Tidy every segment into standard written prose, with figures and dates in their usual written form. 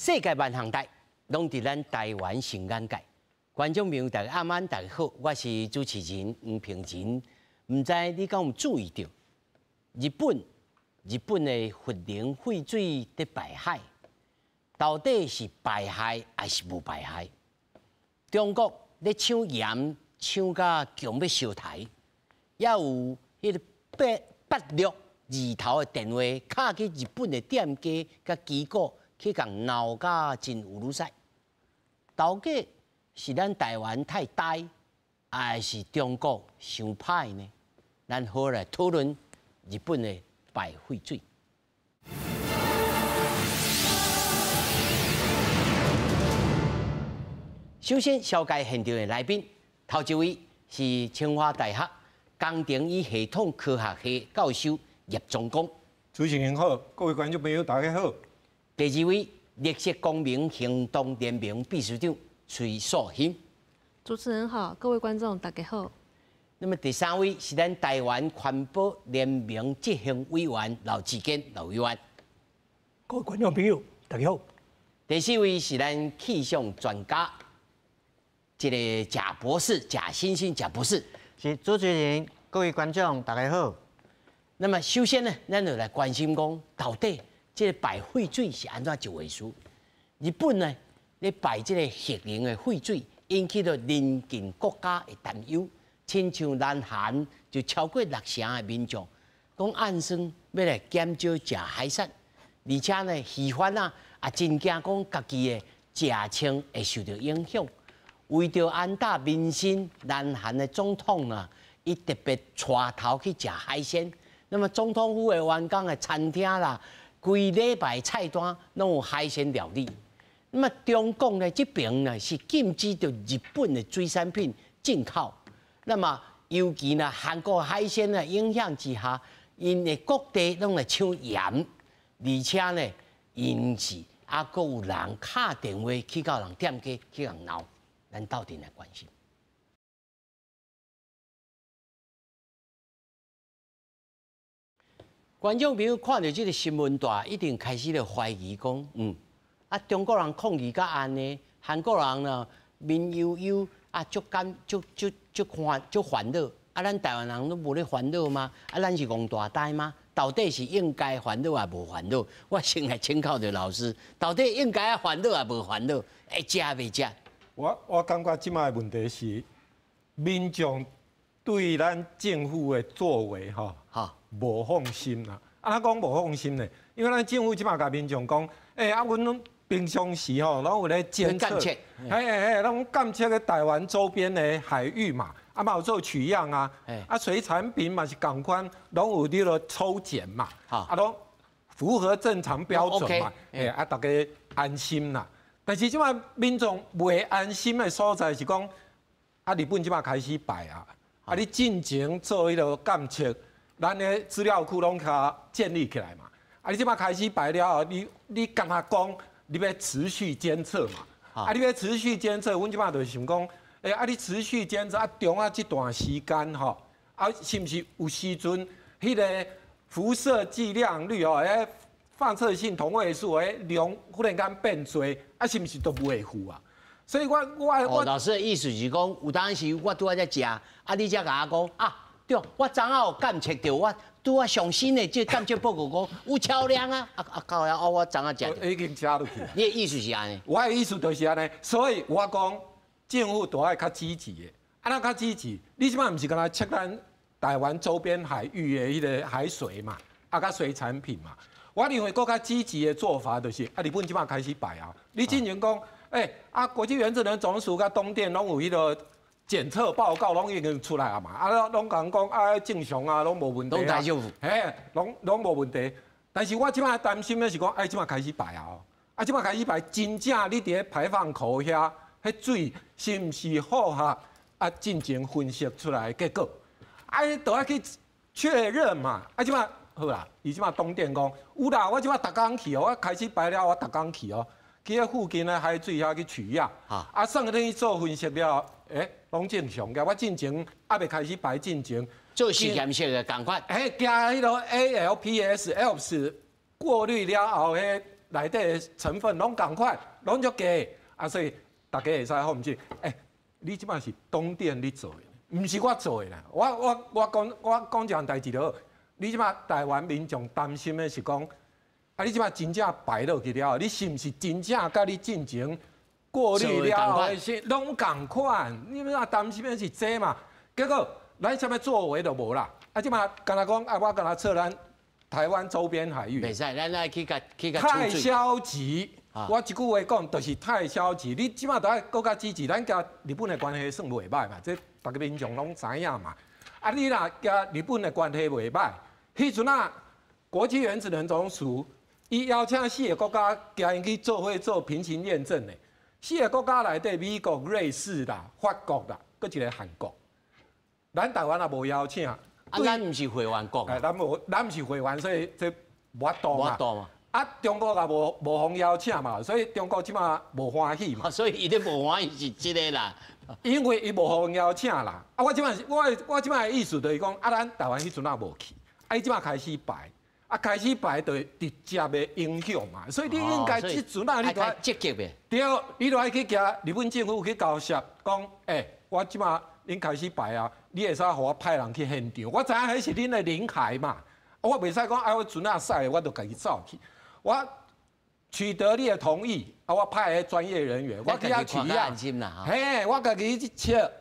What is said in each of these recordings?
世界万行代，拢伫咱台湾成眼界。观众朋友，大家晚安，大家好，我是主持人黄平仁。唔知你敢有注意到，日本的核能废水在排海，到底是排海还是无排海？中国咧抢盐抢到强要烧台，也有迄个862头的电话敲去日本的店家甲机构去共闹甲真有如赛。到底是咱台湾太呆，还是中国伤歹呢？咱好来讨论日本的排废水。首先，紹介現場的來賓，頭一位是清華大學工程與系統科學系教授葉宗光。主持人好，各位觀眾朋友大家好。第二位，綠色公民行動聯盟秘書長崔素馨。主持人好，各位觀眾大家好。那麼第三位是咱台灣環保聯盟執行委員劉志堅劉委員。各位觀眾朋友大家好。第四位是咱氣象專家。這個賈博士，賈欣欣，賈博士是主持人，各位觀眾大家好。那麼首先呢，咱就來關心講，到底這個排廢水是安怎一回事？日本呢，咧排這個核能的廢水，引起到鄰近國家的擔憂。親像南韓就超過60%的民眾講暗算要來減少食海產，而且呢，魚販也真驚講家己的食穿會受到影響。為着安大民心，南韓的總統啊，伊特別帶頭去食海鮮。那麼總統府的員工的餐廳啦，規禮拜菜單攏有海鮮料理。那麼中共呢這邊呢是禁止着日本的水產品進口。那麼尤其呢韓國海鮮的影響之下，因的各地攏來搶鹽，而且呢因是也閣有人打電話去到人店家去人鬧。咱到底來關心？觀眾朋友看到這個新聞大，一定開始咧懷疑講，中國人抗議甲安尼，韓國人呢面悠悠足煩惱，咱台灣人都無咧煩惱嗎？咱是戇大呆嗎？到底是應該煩惱還無煩惱？我先來請教着老師，到底應該煩惱還無煩惱？會食袂食？我感覺即擺的問題是民眾對咱政府的作為無放心啦。怎講無放心呢？因為咱政府即擺甲民眾講，阮平常時攏有咧監測，攏監測個台灣周邊的海域嘛，嘛有做取樣啊，水產品嘛是共款，攏有咧個抽檢嘛，攏符合正常標準嘛，大家安心啦。但是即擺民眾袂安心的所在是講，日本即擺開始排啊，你進前做迄個監測，咱的資料庫攏較建立起來嘛，你即擺開始排了後，你干那講，你要持續監測嘛，你要持續監測，阮即擺就想講，你持續監測中這段時間是毋是有時陣迄個輻射劑量率放射性同位素量忽然間變多，是毋是都袂負啊？所以我老師的意思是講，有當時我拄仔在食，你才甲我講對，我昨下有監測到，我拄仔上新的這監測報告講有超量啊，靠呀，我昨下食已經加落去。你的意思是安尼？我的意思就是安尼，所以我講政府都愛較積極的，那較積極，你即擺毋是干那測咱台灣周邊海域的迄個海水嘛，甲水產品嘛。我認為更加積極的做法就是，日本即擺開始排啊！你之前講，國際原子能總署甲東電攏有迄個檢測報告，攏已經出來啊嘛，攏講正常啊，攏無問題啊，攏無問題。但是我即擺擔心的是講，即擺開始排啊！即擺開始排，真正你佇排放口遐，迄水是毋是好合進行分析出來的結果，都要去確認嘛！即擺。好啦，伊即馬東電講有啦，我即馬逐工去哦，我開始排了，我逐工去哦，去迄附近的海水遐去取樣，算個等去做分析了，攏正常嘅。我進前未開始排進前做實驗室嘅共款，加迄個 ALPS 過濾了後，迄内底的成分拢共款，拢足低啊，所以大家会使放心。你即摆是东电你做的，唔是我做的啦。我讲一件代志就好。你即摆台湾民众担心的是讲，你即摆真正败落去了，你是毋是真正甲你进前过滤了后是拢共款？你们担心的是这嘛？结果咱啥物作为都无啦。即摆敢若讲我敢若测咱台湾周边海域。袂使，咱来去太消极。我一句话讲，就是太消极。你即摆都爱更加支持，咱甲日本的关系算袂歹嘛，这大家民众拢知影嘛。你若甲日本的关系袂歹。迄阵啊，国际原子能总署伊邀请4个国家加因去做伙做平行验证的。4个国家内底，美国、瑞士啦、法国啦，搁一个韩国。咱台湾也无邀请。咱毋是会员国啊。咱毋是会员，所以这无法度嘛。中国也无互邀请嘛，所以中国即马无欢喜嘛。所以伊咧无欢喜是即个啦。因为伊无互邀请啦。我即马的意思就是讲，咱台湾迄阵也无去。伊即马开始排，开始排就直接的影响嘛，所以你应该即阵你都积极的。对，你都爱去甲日本政府去交涉，讲我即马恁开始排啊，你会使互我派人去现场，我知影迄是恁的领海嘛，我袂使讲我船驶我就家己走去，我取得你的同意，我派专业人员，我去遐取样，嘿，我家己去测，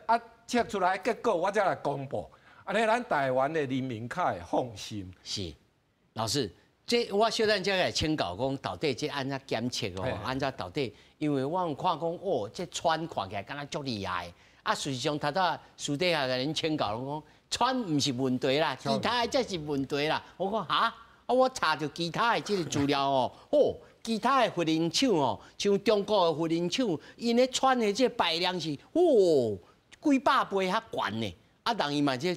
测出来结果我再来公布。安尼，咱台湾的人民较会放心。是，老师，这我小等才来请教讲，到底这安怎检测哦？安怎到底？因为我有看讲，这船看起来敢若足厉害。事实上，头早私底下甲恁请教，讲船毋是问题啦，其他的才是问题啦。我讲哈，我查着其他的这个资料哦，其他的核能厂哦，像中国的核能厂，因咧船的这排量是几百倍较悬呢。人伊嘛即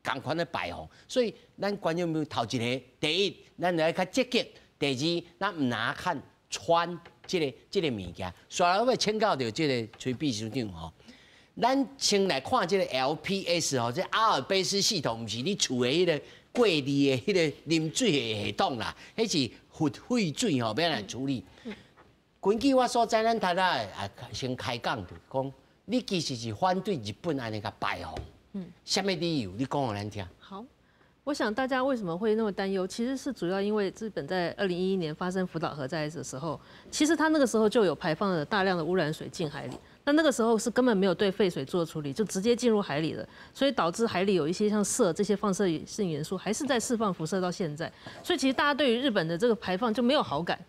共款的排放，所以咱观众朋友头一个，第一，咱来较积极；第二，咱唔拿看穿这个物件。所以我要请教到这个崔秘书长吼，咱先来看这个 LPS 吼，这阿尔卑斯系统，毋是你厝的迄个过滤的迄个啉水的系统啦，迄是核废水吼，要来处理。根据我所知，咱头仔先开讲着讲，你其实是反对日本安尼个排放。什么理由？你讲我来听。好，我想大家为什么会那么担忧，其实是主要因为日本在2011年发生福岛核灾的时候，其实它那个时候就有排放了大量的污染水进海里。那个时候是根本没有对废水做处理，就直接进入海里了，所以导致海里有一些像铯这些放射性元素还是在释放辐射到现在。所以其实大家对于日本的这个排放就没有好感。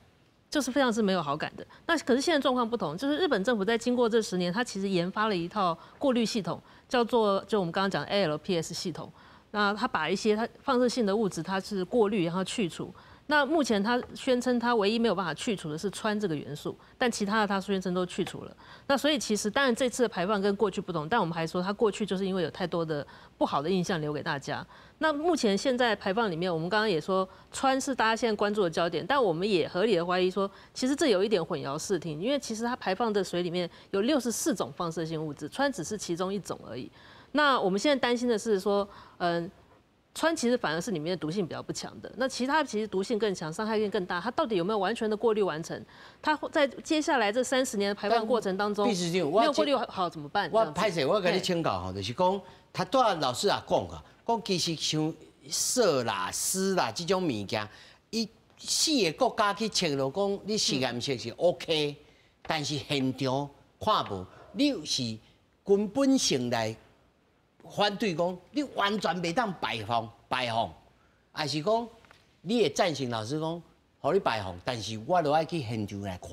就是非常是没有好感的。那可是现在状况不同，就是日本政府在经过这10年，它其实研发了一套过滤系统，叫做就我们刚刚讲 ALPS 系统。那它把一些它放射性的物质，它是过滤然后去除。那目前它宣称它唯一没有办法去除的是氚这个元素，但其他的它宣称都去除了。那所以其实当然这次的排放跟过去不同，但我们还说它过去就是因为有太多的不好的印象留给大家。那目前现在排放里面，我们刚刚也说氚是大家现在关注的焦点，但我们也合理的怀疑说，其实这有一点混淆视听，因为其实它排放的水里面有64种放射性物质，氚只是其中一种而已。那我们现在担心的是说，氚其实反而是里面的毒性比较不强的，那其他其实毒性更强，伤害性更大。它到底有没有完全的过滤完成？它在接下来这30年的排放过程当中，没有过滤好怎么办？我歹势，我跟你请教吼，就是讲，他拄仔老师也讲啊，讲其实像铯啦、锶啦这种物件，伊4个国家去测了，讲你实验室是 OK， 但是现场看无，你是根本性来。反对讲，你完全袂当排放，还是讲你会赞成老师讲，互你排放，但是我都爱去现场来看，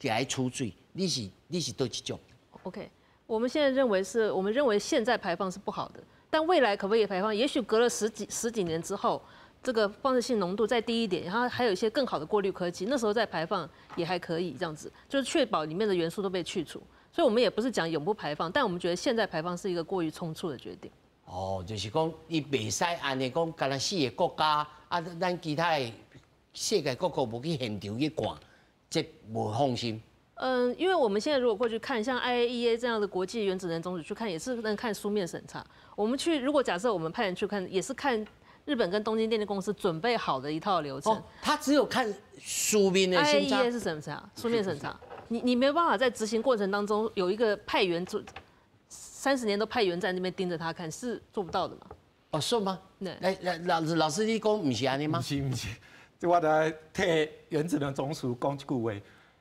来储水，你是倒一种 ？OK， 我们现在认为是，我们认为现在排放是不好的，但未来可不可以排放？也许隔了十几年之后，这个放射性浓度再低一点，然后还有一些更好的过滤科技，那时候再排放也还可以，这样子就是确保里面的元素都被去除。所以我们也不是讲永不排放，但我们觉得现在排放是一个过于匆促的决定。哦，就是讲，伊袂使安尼讲，干那4个国家啊，咱其他的世界各国无去现场去看，这无放心。因为我们现在如果过去看，像 IAEA 这样的国际原子能总署去看，也是能看书面审查。我们去，如果假设我们派人去看，也是看日本跟东京电力公司准备好的一套流程。他只有看书面的审查。IAEA 是审查，书面审查，你没有办法在执行过程当中有一个派员30年都派员在那边盯着他看，是做不到的嘛？哦，是吗？对。老师，你讲不是安尼吗？不是，这我来替原子能总署讲一句话。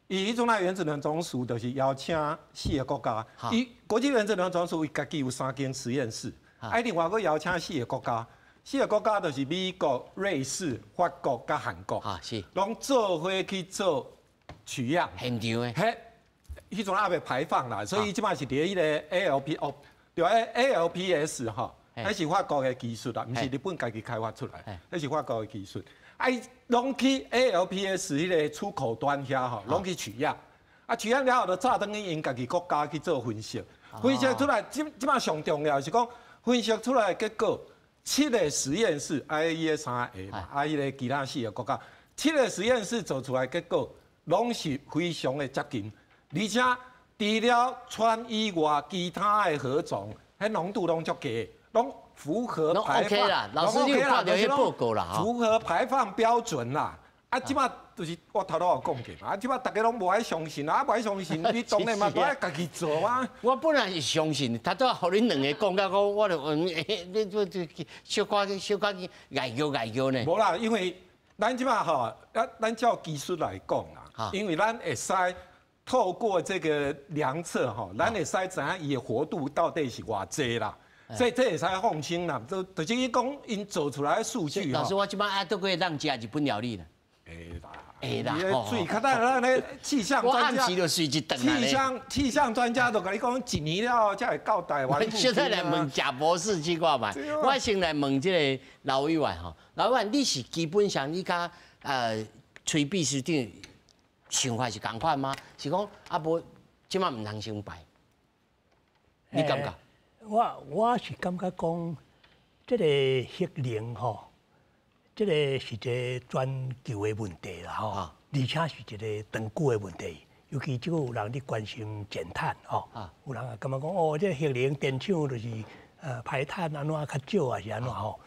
伊迄种啊原子能总署就是邀请4个国家，国际原子能总署伊家己有3间实验室，另外佫邀请4个国家，4个国家就是美国、瑞士、法国甲韩国，是，拢做伙去做取样现场的，迄种还未排放啦，所以即摆是伫迄个 ALPS 吼，迄是法国的技术啦，毋是日本家己开发出来，迄是法国的技术。拢去 ALPS 迄个出口端遐吼，拢去取样，取样了后就炸转去因家己国家去做分析，分析出来，即摆上重要是讲分析出来的结果，7个实验室 IAEA 3个嘛，迄个其他4个国家，7个实验室做出来的结果，拢是非常的接近，而且除了氚以外，其他的核种，迄浓度拢足低，拢。符合排放， OK 啦，老师你有看到迄报告啦，符合排放标准啦。即摆就是我头有讲过嘛，即摆大家拢无爱相信啊，无爱相信，你当然嘛都爱家己做啊。我本来是相信，他都互恁两个讲到讲，我就你小可爱叫呢。无啦，因为咱即摆吼，咱照技术来讲啦，因为咱会使透过这个量测吼，咱会使知影伊的活度到底是偌济啦。所以这会使放心啦，就是伊讲因做出来的数据。老师，我即摆都可以让食日本料理啦。会啦，水较等咱咧气象专家。我暗时就睡一顿啊。气象专家都甲你讲，1年了才会到台湾。现在来问贾博士去看嘛。我先来问这个老委员吼，老委员你是基本上你甲崔秘书长想法是同款吗？是讲无即摆唔通先排，你感觉？我是感觉讲，这个核能吼，这个是一个全球的问题啦吼，而且是一个长久的问题。尤其即个有人咧关心减碳吼，有人也感觉讲哦，这核能电厂就是排碳安怎较少啊是安怎吼？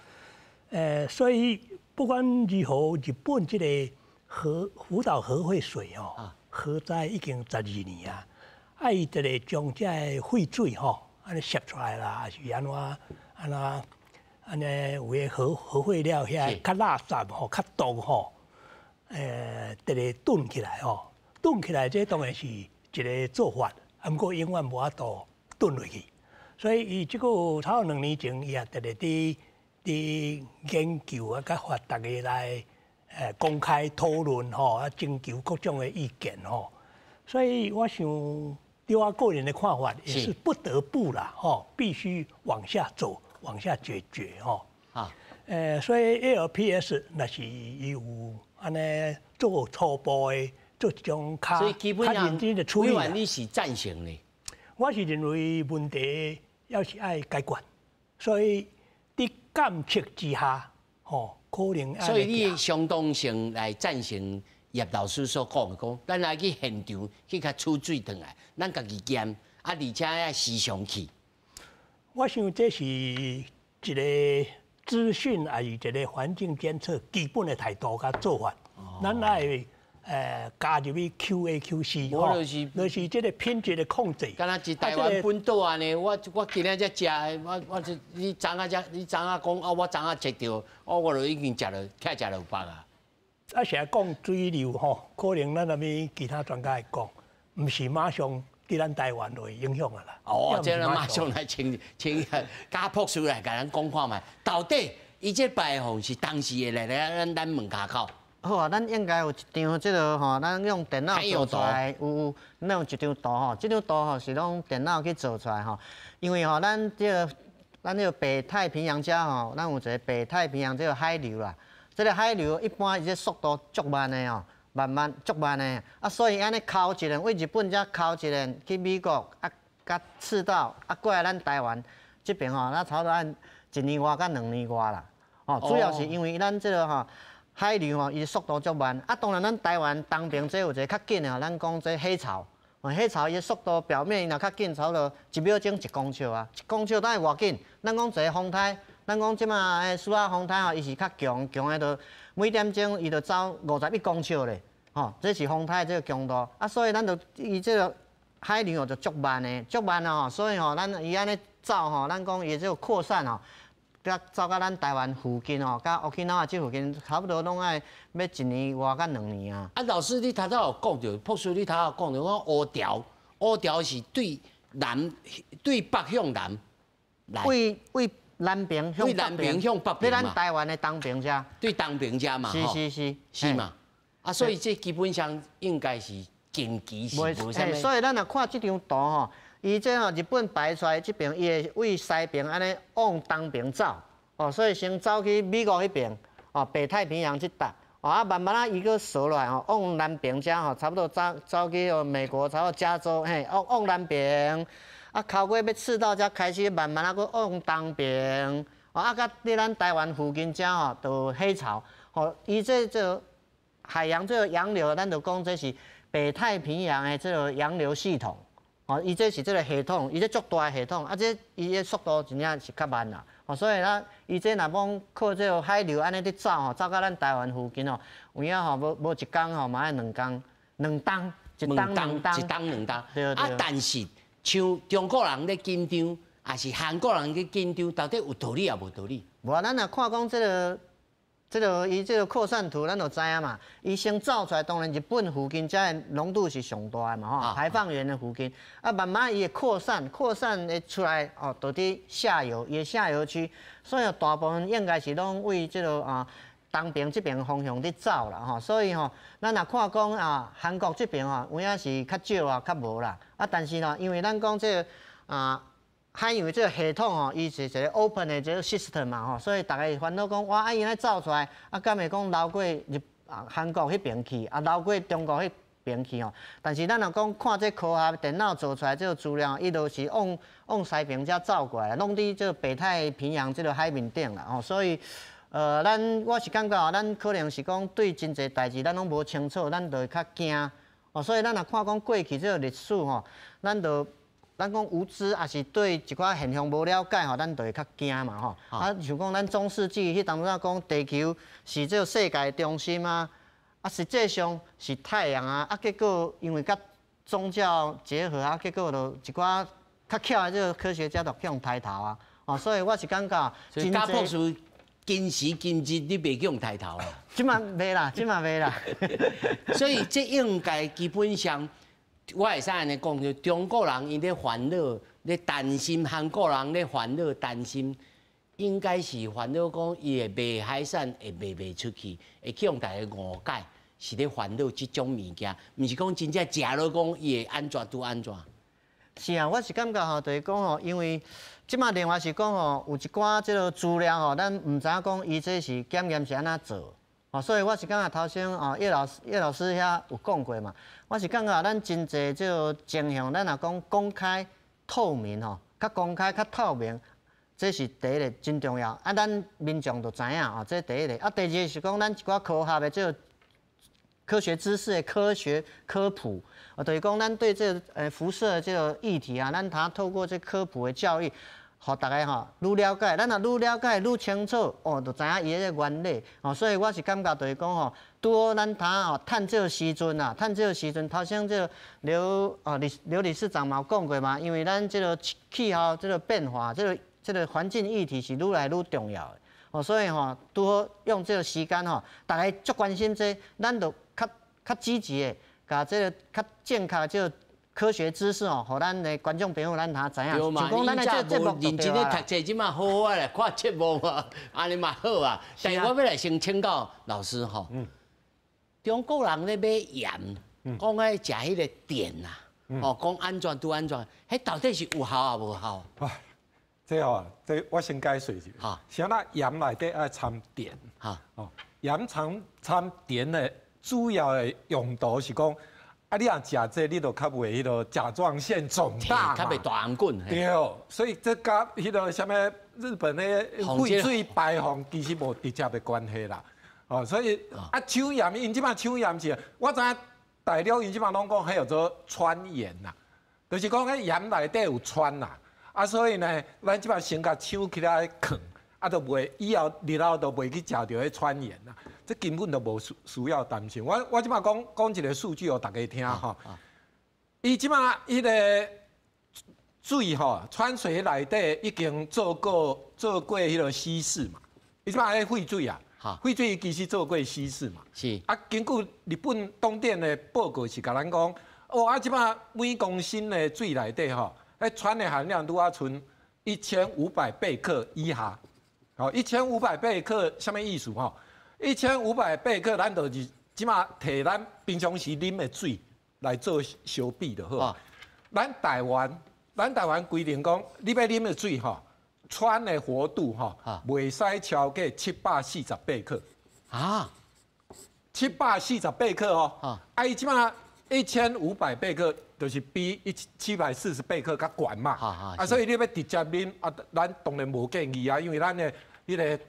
所以不管如何，日本这个福岛核废水吼，核灾已经12年啊，伊这个将这废水吼。安尼摄出来啦，还是安尼有诶核废料遐较垃圾吼，较毒吼，直个囤起来吼，囤起来这当然是一个做法，啊，不过永远无法度囤落去，所以伊即个差不多2年前，伊也直个伫研究啊，甲发大家来公开讨论吼，啊，征求各种诶意见吼，所以我想。对我个人的看法也是不得不啦，必须往下走，往下解决，所以 ALPS 那是有安尼做初步的，做一种较认真的处理。委员你是赞成的？我是认为问题要是爱解决，所以伫监测之下，可能。所以你相当性来赞成。叶老师所讲，咱来去现场去甲取水转来，咱家己检，而且要时常去。我想这是一个资讯，也是一个环境监测基本的态度甲做法。咱来加入去 QA、QC， 就是这个品质的控制。敢若是台湾本岛安尼，我今仔才食，我你昨仔讲，我昨仔食着，我就已经食了，开食了饱啊。啊，成日讲水流吼，可能咱那边其他专家会讲，唔是马上对咱台湾就会影响啊啦。这咱马上来请加博士来甲咱讲看卖，到底伊这排放是当时会来咱门口口。好啊，咱应该有一张这个吼，咱用电脑做出来，咱有一张图吼，这张图吼是用电脑去做出来吼，因为吼咱这个北太平洋遮吼，咱有一个北太平洋这个海流啦。这个海流一般伊这速度足慢的哦，足慢的，啊，所以安尼靠一轮，为日本遮靠一轮去美国，啊，甲赤道，啊，过来咱台湾这边吼，咱差不多按1年外到2年外啦，主要是因为咱这个吼海流吼，伊速度足慢，啊，当然咱台湾东边这有一个较紧的，咱讲这海潮，海潮伊速度表面若较紧，差不多1秒钟1公尺啊，1公尺当然偌紧，咱讲一个风台。咱讲即马诶苏拉风台吼，伊是较强，强诶就每点钟伊就走51公尺咧，吼，这是风台这个强度。啊，所以咱就伊这个海流就足慢诶，足慢啊，所以吼，咱伊安尼走吼，咱讲伊这个扩散吼。甲走到咱台湾附近哦，甲沖縄这附近，差不多拢爱要1年外到2年啊。啊，老师，你头早有讲着，朴师你头早讲着，讲乌条，乌条是对北向南来，为南边向北边，为南边向北边嘛。咱台湾的东边遮。对东边遮嘛，是嘛。啊，所以这基本上应该是近期是无啥物。所以咱若看这张图吼。伊这吼日本排出来这边，伊会为西边安尼往东边走，哦，所以先走去美国迄边，哦，北太平洋这带，哦，啊慢慢啊伊个缩落来吼，往南边遮吼，差不多走去美国，差不多加州，嘿，往南边，啊，靠过要赤道遮开始慢慢啊，搁往东边，哦，啊，甲伫咱台湾附近遮吼，就黑潮，哦，伊这海洋这个洋流，咱就讲这是北太平洋的这个洋流系统。哦，伊这是这个系统，伊这足大的系统，啊，这伊的速度真正是较慢啦。哦，所以咱伊这若讲靠这个海流安尼伫走吼，走到咱台湾附近哦，有影吼无一工吼，嘛要2工，2冬，一冬2冬。对。啊，但是像中国人咧紧张，还是韩国人咧紧张，到底有道理也无道理？无啊，咱若看讲伊这个扩散图，咱就知影嘛。伊先造出来，当然日本附近遮的浓度是上大的嘛，吼，排放源的附近。啊，慢慢伊会扩散会出来，哦，到伫下游，伊的下游区，所以大部分应该是拢为这个东边这边方向伫走啦，吼。所以吼，咱若看讲韩国这边吼，有影是较少啊，较无啦。啊，但是呢，因为咱讲这个海洋这个系统吼，伊是一个 open 的这个 system 嘛吼，所以大家会烦恼讲，哇，伊安尼造出来，啊，敢会讲流过韩国迄边去，啊，流过中国迄边去吼。但是咱若讲看这科学电脑做出来这个资料，伊都是往西边遮走过来，拢伫这个北太平洋这个海面顶啦吼。所以，我是感觉咱可能是讲对真侪代志咱拢无清楚，咱就会较惊。哦，所以咱若看讲过去这个历史吼，咱讲无知，也是对一寡现象无了解吼，咱就会较惊嘛吼。啊，像讲咱中世纪迄当初啊讲地球是这个世界中心啊，实际上是太阳啊，结果因为甲宗教结合啊，结果就一寡较巧的这个科学家就向抬头啊。哦，所以我是感觉，所以家朴师今时今日你袂用抬头啊？即嘛袂啦，即嘛袂啦。所以这应该基本上。我会使安尼讲，就中国人伊咧烦恼、咧担心，韩国人咧烦恼、担心，应该是烦恼讲伊会卖海产会卖袂出去，会去用大家误解，是咧烦恼即种物件，毋是讲真正食了讲伊会安怎拄安怎。是啊，我是感觉吼，就是讲吼，因为即马另外是讲吼，有一寡即个资料吼，咱毋知影讲伊这是检验是安怎做。哦，所以我是感觉头先叶老师遐有讲过嘛，我是感觉咱真侪这个情形，咱若讲公开透明吼，较公开较透明，这是第一个真重要。啊，咱民众就知影哦，这第一个。啊，第二个是讲咱一寡科学的这个科学知识的科学科普，就是讲咱对这个辐射的这个议题啊，咱透过这科普的教育。互大家吼愈了解，咱若愈了解愈清楚，哦，就知影伊个原理。哦，所以我是感觉就是讲吼，拄好咱吼趁这个时阵啊，趁这个时阵，头先这个刘理事长嘛有讲过嘛，因为咱这个气候这个变化，这个环境议题是愈来愈重要的。哦，所以吼拄好用这个时间吼，大家足关心这，咱就较积极的，甲这个较正确这个。科学知识哦，互咱的观众朋友咱知影。就讲咱这节目认真咧读册，即马好好来看节目嘛，安尼嘛好啊。但是我要来先请教老师吼，中国人咧买盐，讲爱食迄个碘呐，哦，讲安全拄安全，迄到底是有效也无效？哇，这我先解释一下。哈，像咱盐内底爱掺碘，哈，哦，盐掺碘的主要的用途是讲。啊，你若食这，你就较袂迄个甲状腺肿大嘛，较袂大红棍。对，所以这甲迄个什么日本的废水排放其实无直接的关系啦。哦，所以手盐，因即摆手盐是，我知影大陆因即摆拢讲迄叫做川盐啦，就是讲迄盐内底有川啦。啊，所以呢，咱即摆先甲手起来啃，啊，都袂以后日后都袂去食到迄川盐啦，这根本都无需要担心。我即马讲一个数据互大家听吼，伊即马迄个水吼，川水内底已经做过迄个稀释嘛，伊即马迄废水啊，废水其实做过稀释嘛，是啊，根据日本东电的报告是甲咱讲，啊，即马每公升的水内底吼，迄氚的含量拄啊剩1500贝克以下。好，1500贝克，什么意思吼？1500贝克，咱就是即马摕咱平常时啉的水来做相比就好。咱台湾规定讲，你要啉的水吼，氚的活度吼，袂使超过740贝克。啊，740贝克哦。伊即马1500贝克，就是比740贝克较悬嘛。所以你要直接啉，咱当然无建议啊，因为咱的迄个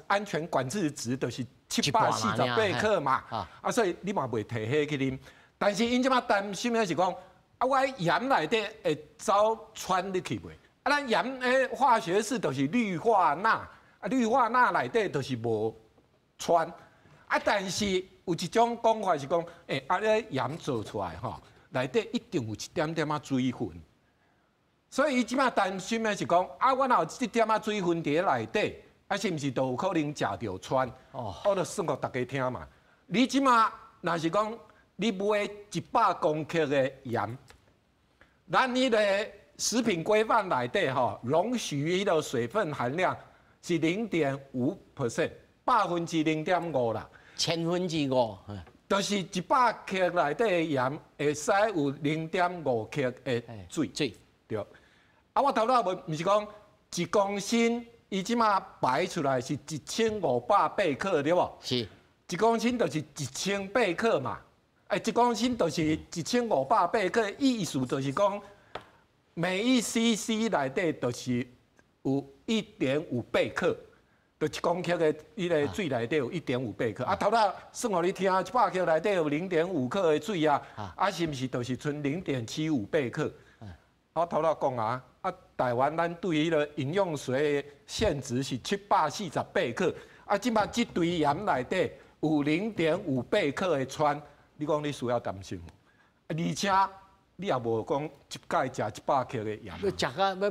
安全管制值就是740贝克嘛。所以你嘛袂摕迄去啉。但是因即马担心的是讲，我盐内底会走氚入去袂？咱盐的化学式就是氯化钠，氯化钠内底就是无氚。但是有一种讲法是讲，咧盐做出来吼，内底一定有一点点水分。所以伊即马担心的是讲，我若有一点水分伫内底，是毋是都有可能食到氚？我就算互大家听嘛。你即马若是讲，你买100公克的盐，咱迄个食品规范内底吼，容许迄个水分含量是0.5%，百分之0.5啦。5%，就是100克内底的盐会使有0.5克的水，对。我头仔毋是讲1公升，伊即马排出来是1500贝克，对无？是。1公升就是1000贝克嘛，1公升就是1500贝克，意思就是讲每一 CC 内底就是有1.5贝克。就1公克的伊个水内底有1.5贝克，头仔算互你听，100克内底有0.5克的水啊，是毋是就是剩0.75贝克？我头仔讲啊，台湾咱对迄个饮用水的限值是740贝克，即马即堆盐内底有0.5贝克的氚，你讲你需要担心无？而且你也无讲一摆食100克的盐，要食到要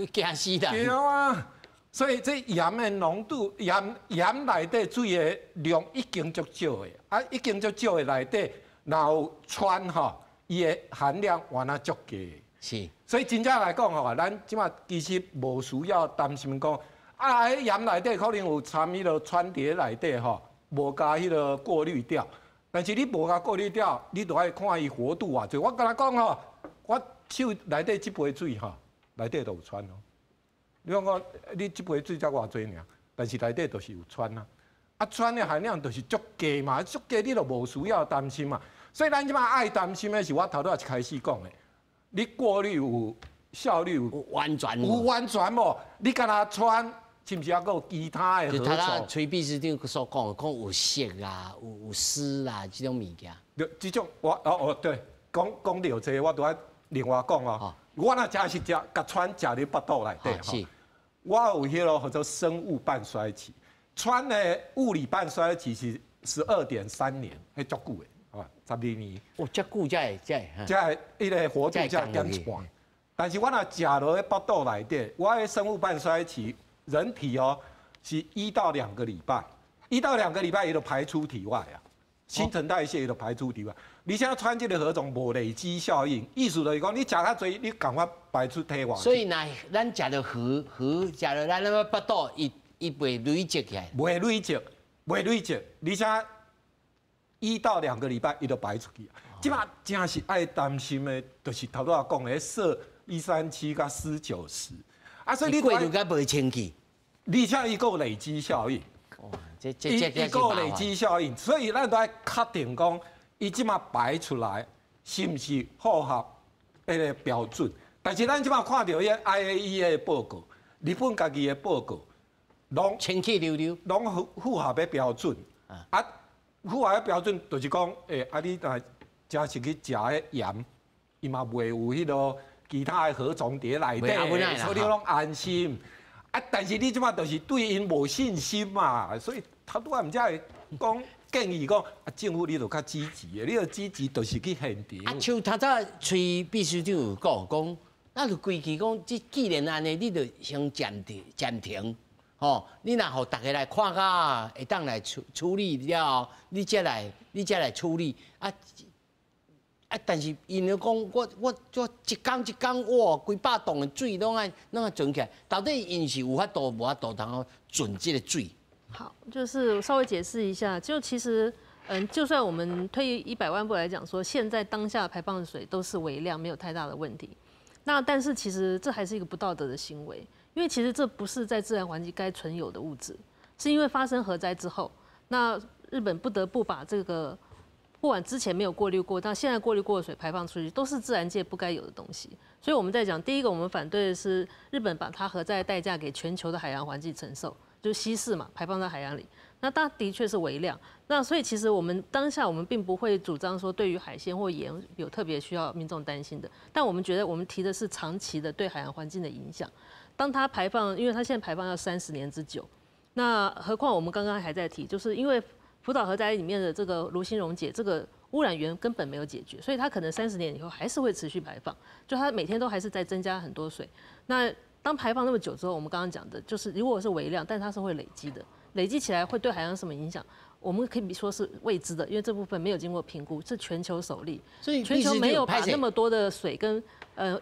惊死啦！对啊。所以这盐的浓度，盐内底水的量已经足少的，已经足少的内底，然后氚吼，伊的含量原来足低。是。所以真正来讲吼，咱即马其实无需要担心讲，迄盐内底可能有掺迄个氚伫内底吼，无加迄个过滤掉。但是你无加过滤掉，你就爱看伊活度偌济。我甲你讲吼，我手内底即杯水吼，内底都有氚哦。你讲你这杯水才偌济尔，但是内底都是有氚啊，氚的含量就是足低嘛，足低你就无需要担心嘛。所以咱即马爱担心的是我头拄仔一开始讲的，你过滤有效率有完全无？你敢若氚是毋是还有其他的合作？就崔秘书长所讲有色啊，有丝啊，这种物件。这种对，讲到这我都要另外讲哦。我若真是甲氚食入腹肚内底吼。我有迄个叫做生物半衰期，氚的物理半衰期是12.3年，迄足久的，12年。遮久才会，迄个活度才减一半。但是我若食落去腹肚内底，我的生物半衰期，人体是1到2个礼拜，1到2个礼拜伊就排出体外啊，新陈代谢伊就排出体外。你现在氚这个合种无累积效应，意思就是讲你食较多，你赶快排出体外。所以那咱食到鱼，食到咱那腹肚，伊袂累积起来。袂累积，而且1到2个礼拜伊就排出去。即马真是爱担心的，就是头拄仔讲的铯137甲铯90，所以你过就甲袂清气，而且伊有累积效应。伊有累积效应，所以咱都爱确定讲。伊即马排出来是毋是符合迄个标准？但是咱即马看到迄 IAEA 的报告，日本家己的报告，拢清气溜溜，拢符合的标准。符合的标准就是讲，你若真是去食迄盐，伊嘛袂有迄个其他的河种伫内底，所以你拢安心。啊，但是你即马就是对因无信心嘛，所以他都唔才会讲建议讲啊，政府你就较积极的，你要积极就是去现场。啊，像头早崔秘书长有讲，咱就规矩讲，既然安尼，你就先暂停，吼，你若互大家来看下，会当来处理了，你才来处理啊。但是因就讲，我一工一工哇，几百吨的水拢爱存起来，到底因是有法度无法度，然后存这个水？好，就是稍微解释一下，就其实，就算我们退100万步来讲说，现在当下排放的水都是微量，没有太大的问题。那但是其实这还是一个不道德的行为，因为其实这不是在自然环境该存有的物质，是因为发生核灾之后，那日本不得不把这个。不管之前没有过滤过，但现在过滤过的水排放出去，都是自然界不该有的东西。所以我们在讲，第一个我们反对的是日本把它核灾的代价给全球的海洋环境承受，就是稀释嘛，排放在海洋里。那它的确是微量。那所以其实我们当下我们并不会主张说对于海鲜或盐有特别需要民众担心的，但我们觉得我们提的是长期的对海洋环境的影响。当它排放，因为它现在排放要30年之久，那何况我们刚刚还在提，就是因为福岛核灾里面的这个炉心溶解这个污染源根本没有解决，所以它可能30年以后还是会持续排放，就它每天都还是在增加很多水。那当排放那么久之后，我们刚刚讲的就是如果是微量，但它是会累积的，累积起来会对海洋什么影响？我们可以说是未知的，因为这部分没有经过评估，是全球首例。所以全球没有把那么多的水跟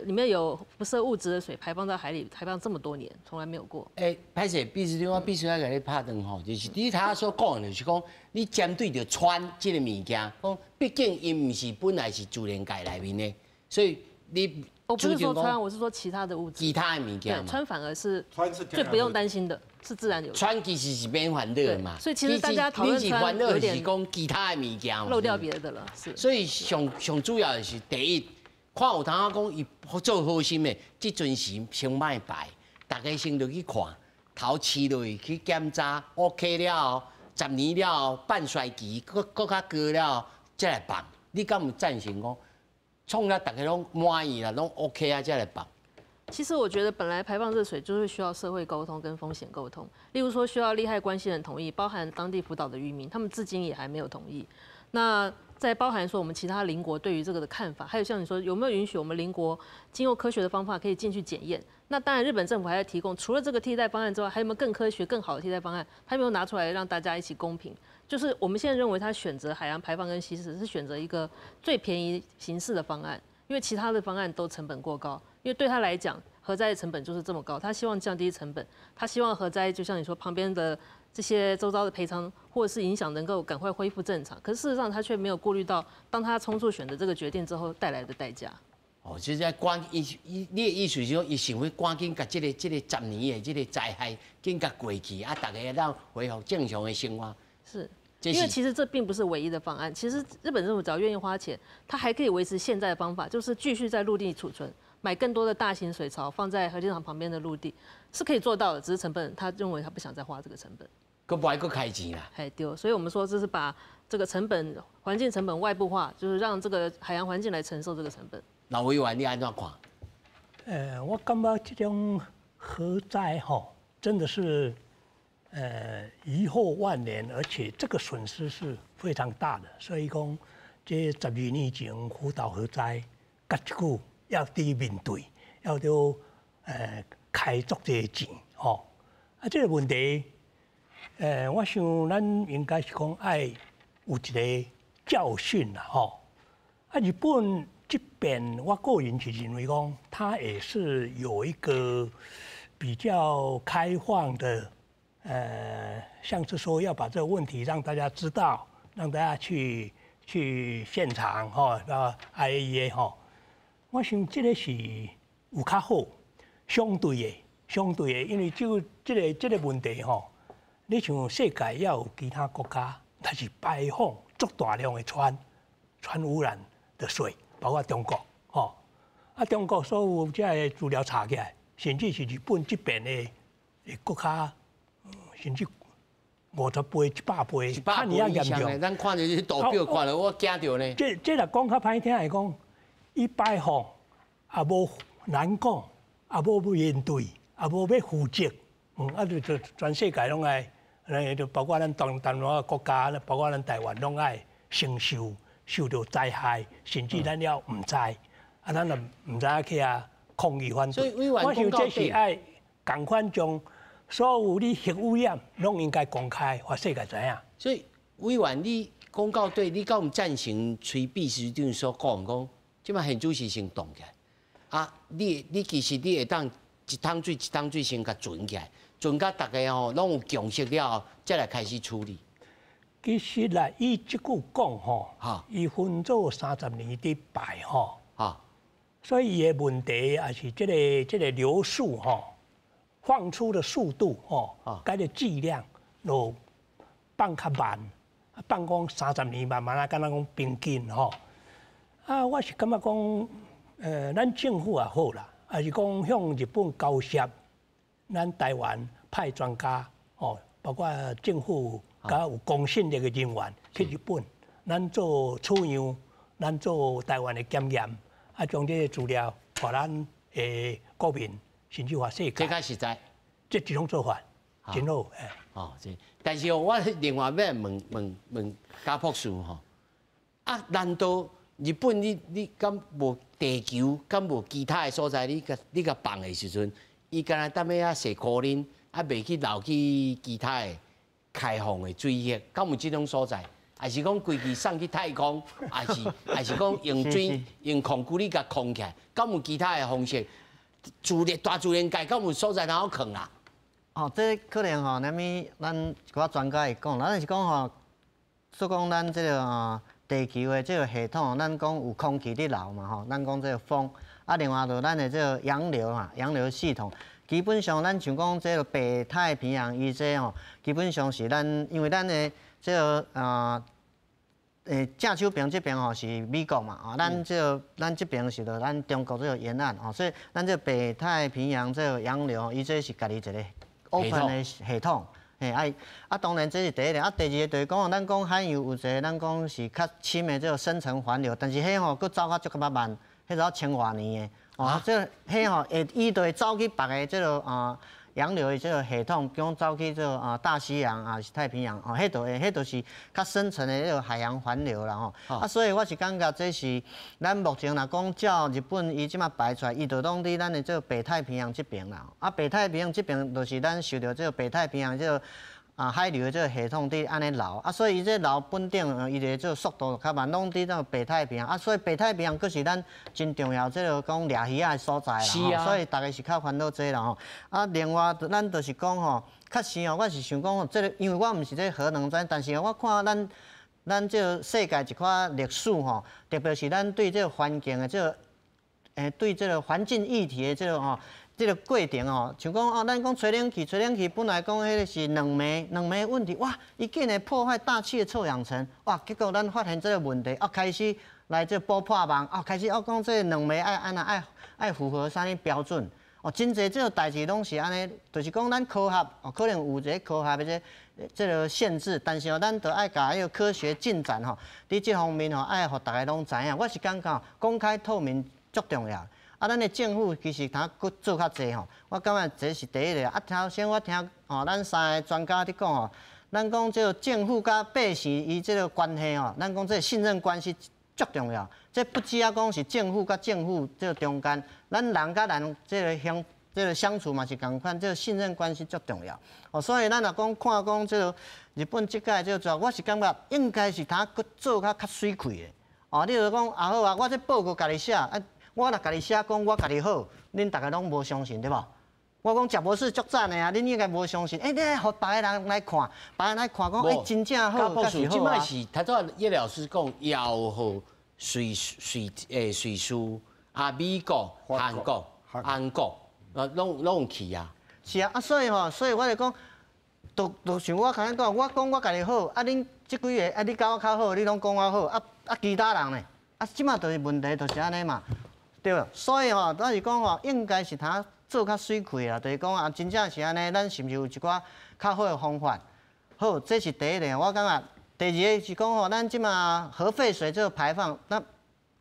里面有不涉物质的水排放到海里，排放这么多年，从来没有过。歹势，秘书长，我必须要给你拍断吼，就是你头所讲的，就是讲你针对着川这个物件，讲毕竟伊唔是本来是自然界内面的，所以你我不是说川，我是说其他的物质，其他的物件嘛。川反而是最不用担心的，是自然有。川其实是免烦恼的嘛，所以其实大家讨论川有点是讲其他的物件漏掉别的了，是。所以上主要的是第一，看有通讲伊做好心的，即阵时先卖排，大家先落去看，头试落去检查 ，OK 了，10年了，半衰期搁较高了，再来放。你敢有赞成讲？创了大家拢满意啦，拢 OK 啊，再来放。其实我觉得本来排放热水就是需要社会沟通跟风险沟通，例如说需要利害关系人同意，包含当地福岛的渔民，他们至今也还没有同意。那再包含说我们其他邻国对于这个的看法，还有像你说有没有允许我们邻国经过科学的方法可以进去检验？那当然日本政府还在提供，除了这个替代方案之外，还有没有更科学、更好的替代方案？他有没有拿出来让大家一起公平？就是我们现在认为他选择海洋排放跟稀释是选择一个最便宜形式的方案，因为其他的方案都成本过高。因为对他来讲，核灾的成本就是这么高，他希望降低成本，他希望核灾就像你说旁边的这些周遭的赔偿或者是影响能够赶快恢复正常。可是事实上他却没有顾虑到，当他冲出选择这个决定之后带来的代价。哦，就是在赶你的意思是说，伊想要赶紧把这个10年的这个灾害紧甲过去，啊，大家让恢复正常的生活。是。因为其实这并不是唯一的方案，其实日本政府只要愿意花钱，它还可以维持现在的方法，就是继续在陆地储存，买更多的大型水槽放在核电厂旁边的陆地，是可以做到的，只是成本他认为他不想再花这个成本，佫不爱佫开钱啦，还丢，所以我们说这是把这个成本环境成本外部化，就是让这个海洋环境来承受这个成本。老委员你安怎看？我感觉这种核灾吼，真的是。遗后万年，而且这个损失是非常大的，所以讲这12年前福岛核灾，甲一句要第一面对，要到开足这个钱吼。啊，这个问题，我想咱应该是讲爱有一个教训啦吼。啊，日本这边我个人是认为讲，它也是有一个比较开放的。像是说要把这个问题让大家知道，让大家去现场哈，到 IAEA 哈，我想这个是有较好，相对的，因为这个问题哈，你像世界也有其他国家，它是排放足大量的氚污染的水，包括中国哈，啊中国所有这个资料查起来，甚至是日本这边的国家。甚至50倍、100倍，看你要严重。咱看着这图表，看了我惊着呢。这来讲较歹听来讲，伊排放也无难讲，也无面对，也无要负责，就全世界拢爱，就包括咱东南亚国家，包括咱台湾拢爱承受到灾害，甚至咱了唔知，咱就唔知去抗议反对。我想这是爱共款将所有你核污染拢应该公开，让世界知影。所以委员，你公告对，你敢有赞成崔秘书长所讲，即摆现主是先动起来啊！你其实你会当一桶水先甲存起来，存甲大家拢有共识了后，再来开始处理。其实啦，伊即句讲伊分做30年伫摆所以伊的问题也是这个流速放出的速度佮个剂量就放较慢，放讲30年慢慢敢若讲平均我是感觉讲咱政府也好啦，还是讲向日本交涉，咱台湾派专家包括政府甲有公信力的人员去日本，咱做取样，咱做台湾的检验，将这些资料互咱的国民，甚至话世界。这较实在，这一种做法真好但是我另外要问贾博士难道日本你敢无地球，敢无其他的所在，你甲放的时阵，伊敢若踮咧洗裤恁，未去流去其他的开放的水域，敢有即种所在？还是讲规矩送去太空，还是讲用水用控具你甲控起来？敢有其他的方式？大自然界敢有所在然后藏啦？这可能咱们一寡专家会讲，咱是讲说讲咱这个地球的这个系统，咱讲有空气伫流嘛咱讲这个风，另外就咱的这个洋流系统，基本上咱像讲这个北太平洋伊这基本上是因为咱的这个正手边这边是美国嘛咱这边是咱中国这个沿岸所以咱这北太平洋这个洋流，伊这是家己一个 open 的系统。当然这是第一个，第二个就是讲，咱讲海洋有一个，咱讲是较深的这个深层环流，但是迄佫走较足较慢，迄要千外年的。迄会伊就会走去别个这个洋流的这个系统，比如走去这个大西洋是太平洋迄就是较深层的这个海洋环流啦所以我是感觉这是咱目前若讲照日本伊即马排出来，伊就拢伫咱的这个北太平洋这边啦。北太平洋这边就是咱受到这个北太平洋这个海流的这个系统伫安尼流所以伊这流本顶伊的这个速度较慢，拢伫这个北太平洋所以北太平洋佫是咱真重要这个讲掠鱼的所在啦所以大家是较烦恼这啦另外咱就是讲确实我是想讲这个，因为我毋是这核能专，但是我看咱这个世界一寡历史特别是咱对这个环境的这个对这个环境议题的这个过程像讲咱讲吹冷气本来讲迄个是两枚问题，哇，伊竟然破坏大气的臭氧层，哇，结果咱发现这个问题，开始来这补破网，开始讲这两枚爱符合啥物标准，真侪这个代志拢是安尼，就是讲咱科学可能有一个科学的这个限制，但是咱都爱甲迄个科学进展伫这方面爱互大家拢知影，我是感觉公开透明足重要。咱的政府其实他佫做较济我感觉这是第一个。头先我听咱3个专家伫讲咱讲这个政府甲百姓伊这个关系咱讲这个信任关系足重要。这不只讲是政府甲政府这个中间，咱人甲人这个相处嘛是共款，这个信任关系足重要。所以咱若看讲这个日本即届这个我是感觉应该是他佫做较水气的。你就讲好我这报告家己写。我若家己写讲我家己好，恁大家拢无相信对无？我讲贾博士足赞的恁应该无相信。你互别个人来看，别人来看讲，真正好，贾博士，即摆是头早叶老师讲，要好瑞士、美国、韩国，拢有去啊。是所以我就讲，就像我刚才讲，我讲我家己好，恁即几个你甲我较好，你拢讲我好，其他人呢？即马就是问题，就是安尼嘛。对，所以咱是讲应该是他做较水气啦，就是讲真正是安尼，咱是毋是有一寡较好的方法？好，这是第一点。我感觉第二个是讲咱即马核废水这个排放，咱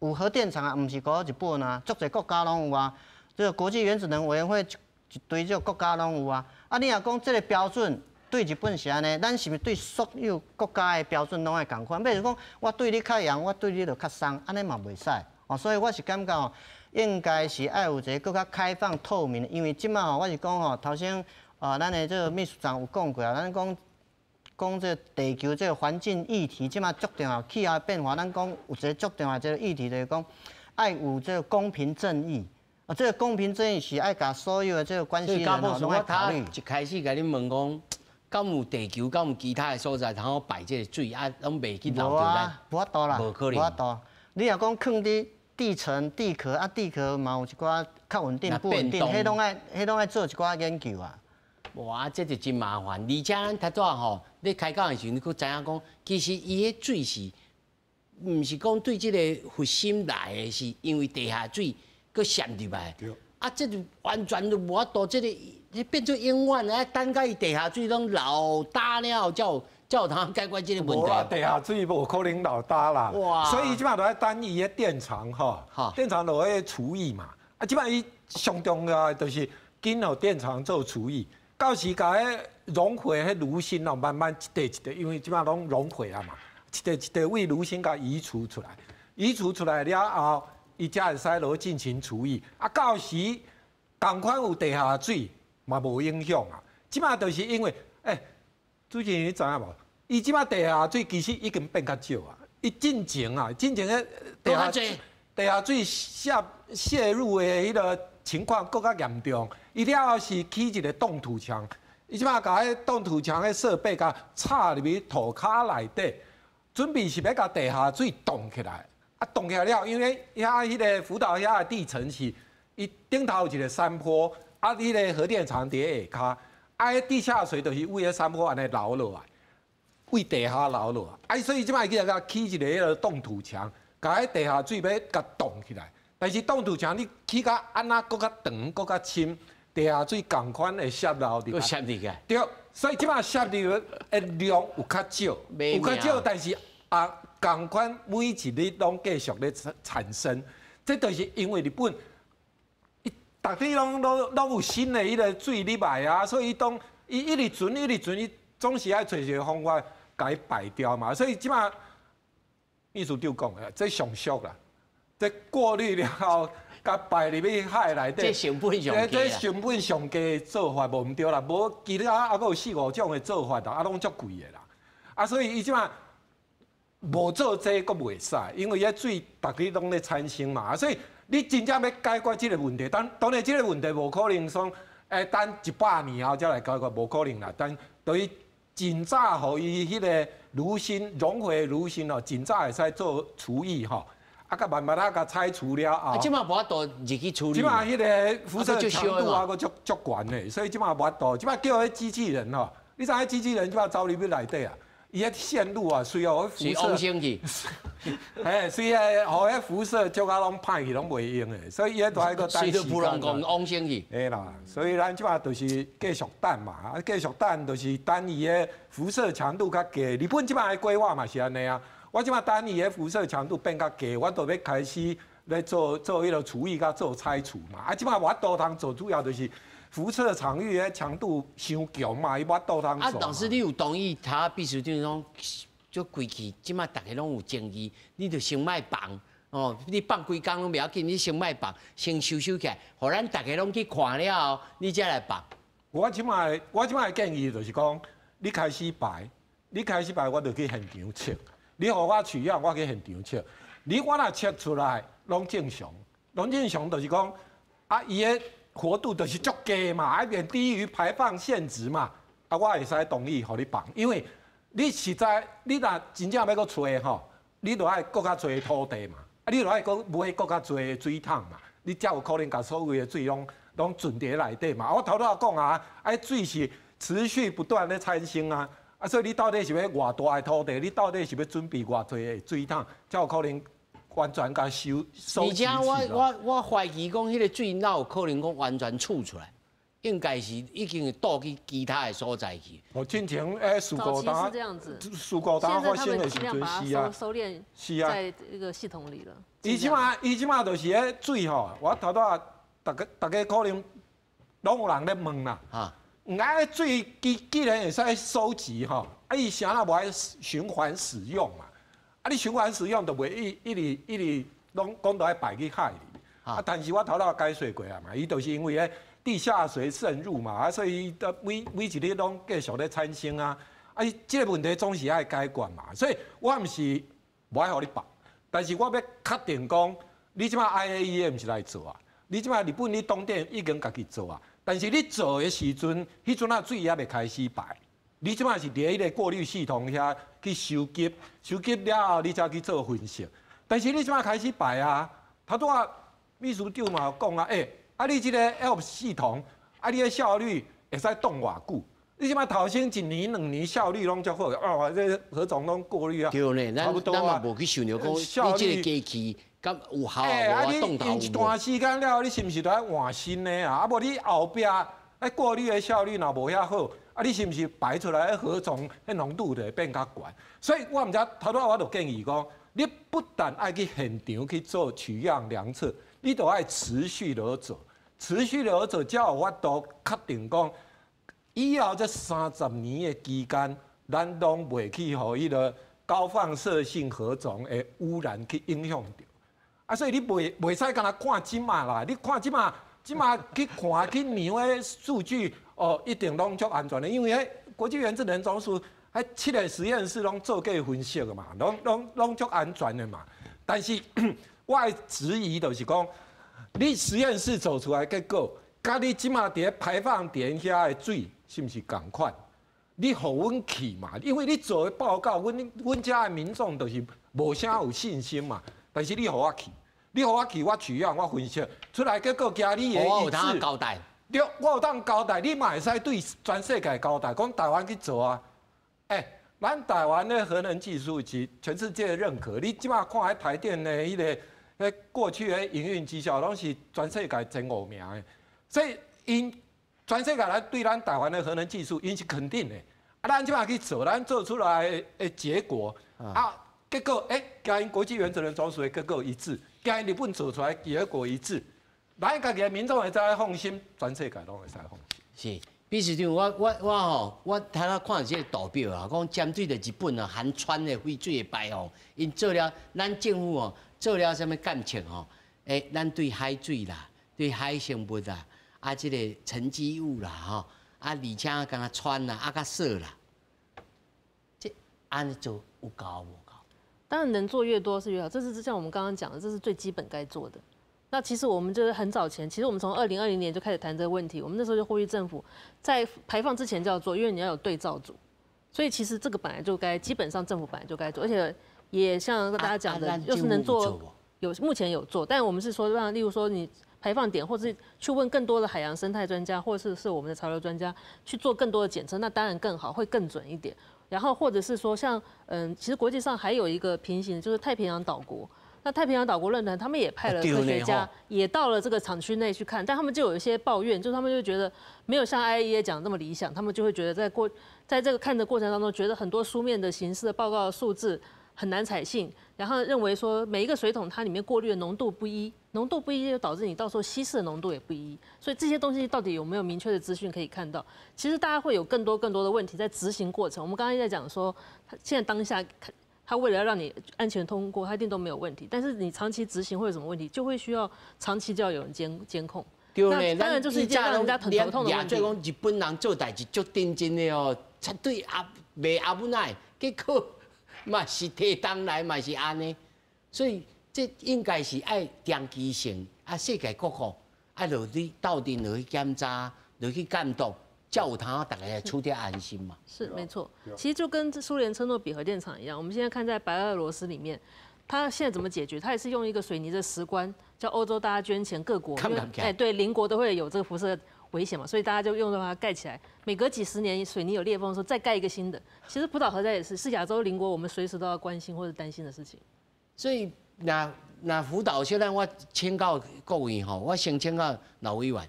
有核电厂毋是只日本足侪国家拢有这个国际原子能委员会一堆这个国家拢有啊，你若讲这个标准对日本是安尼，咱是毋是对所有国家的标准拢爱共款？比如讲，我对你较严，我对你就较松，安尼嘛袂使。哦，所以我是感觉哦，应该是爱有一个更较开放透明的，因为即马吼，我是讲吼，头先咱的这个秘书长有讲过啊，咱讲这地球这个环境议题，即马足重要，气候变化，咱讲有一个足重要这个议题，就是讲爱有这个公平正义。啊，这个公平正义是爱甲所有的这个关系人吼拢爱考虑。一开始甲你问讲，敢有地球，敢有其他的所在，然后摆这个水啊，拢袂去流着咱？无法度啦，无可能。无法度。你若讲放伫地层、地壳啊，地壳嘛有一寡较稳定、不稳定，迄拢爱做一寡研究啊。哇，这就真麻烦。而且咱拄早吼，你开讲的时候，你佫知影讲，其实伊迄水是，毋是讲对这个核心来的，是因为地下水。佮陷入来，啊，这就完全就无法度，这个变做永远啊，等甲伊地下水拢老大了，才有通解决这个问题。无啦，地下水无可能老大啦。哇！所以即摆都爱等伊个电厂吼，电厂就会除役嘛。啊，即摆伊上重要的就是紧互电厂做除役，到时甲迄熔毁迄炉芯哦，慢慢一块，因为即摆拢熔毁啊嘛，一块为炉芯甲移除出来，移除出来了后。伊才会使落进行处理，啊，到时同款有地下水嘛无影响啊。即马就是因为，主持人你知影无？伊即马地下水其实已经变较少啊。伊进前个地下水泄入的迄个情况更较严重。伊了后是起一个冻土墙，伊即马甲迄冻土墙的设备甲插入去土骹内底，准备是要甲地下水冻起来。啊，冻起来了，因为遐迄个福岛遐的地层是，伊顶头有一个山坡，啊，迄个核电厂伫下骹，啊，地下水就是为迄山坡安尼流落来，为地下流落来，啊，所以即摆去甲起一个迄个冻土墙，甲迄地下水要甲冻起来。但是冻土墙你起甲安那搁较长，搁较深，地下水共款会泄漏入来。泄入去。对，所以即摆泄入的量有较少，有较少，但是啊。共款每一日拢继续咧产生，这就是因为日本，伊逐日拢有新的迄个水入来啊，所以伊一直存，伊总是爱找一个方法甲伊排掉嘛。所以即马秘书长讲的，这上俗啦，这过滤了后，甲排入去海内底，这成本上低这成本上低的做法无毋对啦，无其他还佫有4、5种的做法啦，拢足贵的啦。啊，所以伊即马。无做这个袂使，因为遐水逐日拢咧产生嘛，所以你真正要解决这个问题，当然这个问题无可能说，等100年后才来解决，无可能啦。但对于尽早互伊迄个炉芯熔毁炉芯哦，尽早会使做处理吼，啊，甲慢慢甲拆除了后，即马无法度入去处理。即马迄个辐射强度啊，佫足悬的，所以即马无法度，即马叫迄机器人吼，你知影机器人即马走入去内底啊？伊迄线路啊，随后辐射，往生去，随后迄辐射足啊拢歹去，拢袂用的，所以伊迄都还个等时间。不能讲往生去。嘿啦，所以咱即马就是继续等嘛，啊，继续等就是等伊的辐射强度较低。日本即马的规划嘛是安尼啊，我即马等伊的辐射强度变较低，我就要开始来做迄个处理甲做拆除嘛。啊，即马我都通做，主要就是。辐射场域的强度伤强嘛，伊无倒通做。啊，老师，你有同意他必须就是讲，就规矩，即马大家拢有争议，你就先卖放哦，你放几工拢袂要紧，你先卖放，先收起来，互咱大家拢去看了后，你才来放。我即马的建议就是讲，你开始排，我就去现场测。你互我取样，我去现场测。我若测出来拢正常就是讲，啊，伊的。活度就是足低嘛，远低于排放限值嘛，啊，我会使同意，互你放，因为你实在，你若真正要搁找吼，你就爱搁较侪土地嘛，啊，你就爱搁买搁较侪水桶嘛，你才有可能把所有的水拢存伫内底嘛。我头拄仔讲啊，水是持续不断咧产生啊，啊，所以你到底是要偌大的土地，你到底是要准备偌侪的水桶，才有可能。完全甲收集起来。而且我怀疑讲，迄个水哪有可能讲完全储出来？应该是已经倒去其他的所在去。哦，进前事故当是这样子，事故当发生的时阵是啊，收敛在这个系统里了。伊即马就是迄水吼，我头拄大家可能拢有人咧问啦。啊，爱水既然会使收集吼，啊伊啥那无爱循环使用嘛？啊你循环使用就袂一直拢讲到爱排去海里。啊，但是我头头解说过啊嘛，伊就是因为咧地下水渗入嘛，啊所以每一日拢继续咧产生啊。啊，这个问题总是爱解决嘛，所以我毋是无爱互你办，但是我要确定讲，你即摆 IAEA 毋是来做啊，你即摆日本你东电已经家己做啊，但是你做的时阵，迄阵啊水还未开始排，你即摆是伫迄个过滤系统遐去收集了后，你才去做分析，但是你即摆开始排啊，头拄啊秘书长嘛有讲啊，啊你即个 ELP 系统，啊你的效率会使冻偌久？你即摆头先1年2年效率拢足好，哦，这何总拢过滤啊，对呢，差不多啊。咱嘛无去想着讲，你这个机器敢有效啊？你用一段时间了，你是毋是都要换新的啊？啊，无你后壁哎过滤的效率若无遐好，啊，你是毋是排出来的何种迄浓度就会变较悬？所以我毋知头拄我就建议讲，你不但爱去现场去做取样量测，你都爱持续地做，持续地做，才有法度确定讲。以后这30年的期间，咱拢袂去互迄个高放射性核种的污染去影响到。啊，所以你袂使干那看即马啦，你看即马去看去量的数据，哦，一定拢足安全的，因为迄国际原子能总署迄7个实验室拢做过分析的嘛，拢足安全的嘛。但是我的质疑就是讲，你实验室做出来结果，甲你即马伫排放点遐的水。是毋是共款？你互阮去嘛？因为你做的报告，阮遮的民众就是无啥有信心嘛。但是你互我去，我取样，我分析出来结果，加你的一致。我有当交代。对，我有当交代，你嘛会使对全世界交代，讲台湾去做啊。咱台湾的核能技术是全世界认可。你即马看喺台电的迄个过去的营运绩效，拢是全世界前5名的，所以因。全世界来对咱台湾的核能技术，因是肯定的。啊，咱即马去做，咱做出来的结果啊，结果甲因国际原子能总署的结果一致，甲因日本做出来结果一致，咱家己的民众会使放心，全世界拢会使放心。是，秘书长，我头仔看这个图表啊，讲针对着日本啊含氚的废水的排放，因做了咱政府哦做了什么监测哦？咱对海水啦，对海生物啦。啊，这个沉积物啦，吼，而且敢若氚啦，甲铯啦，这安尼做有够无够？当然能做越多是越好，这是像我们刚刚讲的，这是最基本该做的。那其实我们就是很早前，其实我们从2020年就开始谈这个问题，我们那时候就呼吁政府在排放之前就要做，因为你要有对照组。所以其实这个本来就基本上政府本来就该做，而且也像大家讲的，就是能做，目前有做，但我们是说例如说你。排放点，或是去问更多的海洋生态专家，或是我们的潮流专家去做更多的检测，那当然更好，会更准一点。然后或者是说像其实国际上还有一个平行，就是太平洋岛国。那太平洋岛国论坛他们也派了科学家，也到了这个厂区内去看，但他们就有一些抱怨，就是他们就觉得没有像 IAEA 讲那么理想，他们就会觉得在这个看的过程当中，觉得很多书面的形式的报告的数字很难采信，然后认为说每一个水桶它里面过滤的浓度不一。浓度不一就导致你到时候稀释的浓度也不一，所以这些东西到底有没有明确的资讯可以看到？其实大家会有更多的问题在执行过程。我们刚刚在讲说，现在当下他为了要让你安全通过，他一定都没有问题。但是你长期执行会有什么问题，就会需要长期就要有人监控。对，当然就是一件让人家很头痛的问题。讲日本人做代志足认真的哦，绝对袂阿不奈，结果嘛是提当来嘛是安尼，所以。这应该是爱长期性，世界各国落去斗阵落去检查，落去监督，才有通大家处得安心嘛。是没错，其实就跟苏联车诺比核电厂一样，我们现在看在白俄罗斯里面，它现在怎么解决？它也是用一个水泥的石棺，叫欧洲大家捐钱，各国对邻国都会有这个辐射危险嘛，所以大家就用把它盖起来。每隔几十年水泥有裂缝的时候，再盖一个新的。其实福岛核灾也是亚洲邻国，我们随时都要关心或者担心的事情。所以。那辅导小咱我请教各位吼，我先请教老委员。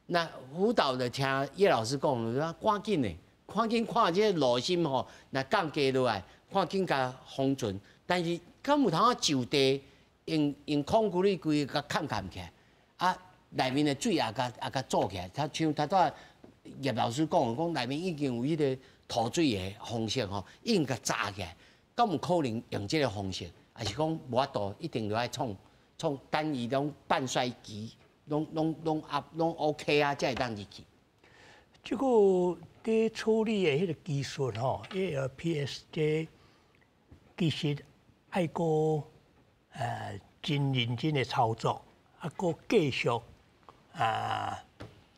那辅导就听叶老师讲，赶紧的，赶紧看这路线吼，那降低落来，赶紧甲封存。但是敢有通啊就地用空鼓力规个甲砍起来，啊内面的水也甲做起来，像他叶老师讲内面已经有迄个吐水的方式吼，已经甲炸起来，敢有可能用这个方式，还是讲无法度一定要爱创等伊拢半衰期，拢 OK 啊，才会当入去。这个伫处理的迄个技术吼，ALPS 这其实爱个真认真的操作，个继续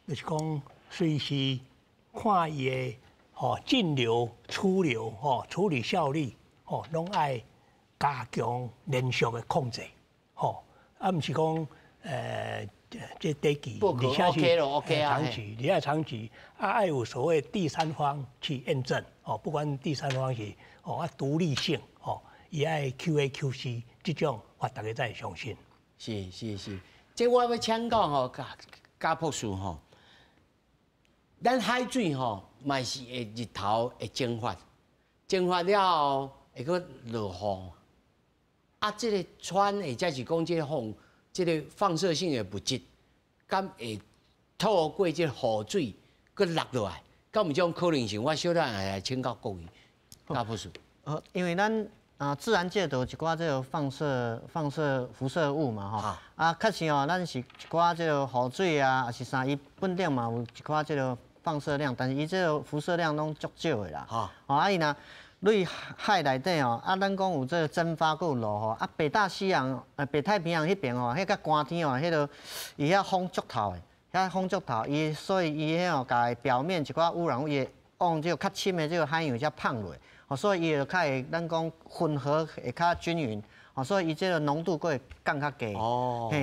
就是讲随时看伊的进流、出流处理效率拢爱加强连续的控制毋是讲这短期，而且是长期，而且长期爱有所谓第三方去验证不管第三方是独立性伊爱 QA、QC 这种，我大家才会相信。是，这我要请教加博士咱海水嘛是会日头会蒸发，蒸发了后会搁落雨，这个船或者是讲这个风。这个放射性的物质，敢会透过这个雨水，佮落落来，敢有这种可能性？我小弟来请教各位，加博士。因为咱自然界都有一寡这个放射辐射物嘛确实咱是一寡这个雨水啊，还是啥，伊本顶嘛有一寡这个放射量，但是伊这个辐射量拢足少的啦。伊若类海内底咱讲有这个蒸发，佮有落雨北大西洋、北太平洋迄边迄个寒天迄个伊遐风足透的，遐风足透，所以伊甲表面一寡污染物也往这个较深的这个海洋才放落，所以伊就较会咱讲混合会较均匀，所以伊这个浓度佫会降较低。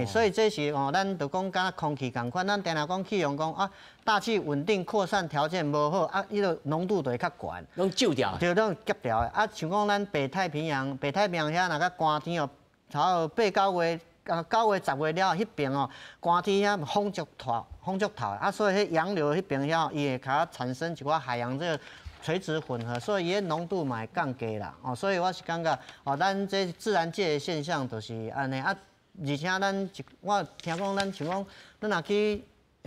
所以这是咱就讲敢空气共款，咱定定讲气象讲大气稳定扩散条件无好伊个浓度就会较悬，拢揪掉，就拢夹掉的。像讲咱北太平洋遐若较寒天差不多8、9月、9月、10月了，迄边寒天遐风足透，所以迄洋流迄边遐伊会较产生一寡海洋这个垂直混合，所以伊个浓度嘛会降低啦。所以我是感觉咱这自然界的现象就是安尼而且我听讲咱像讲咱若去。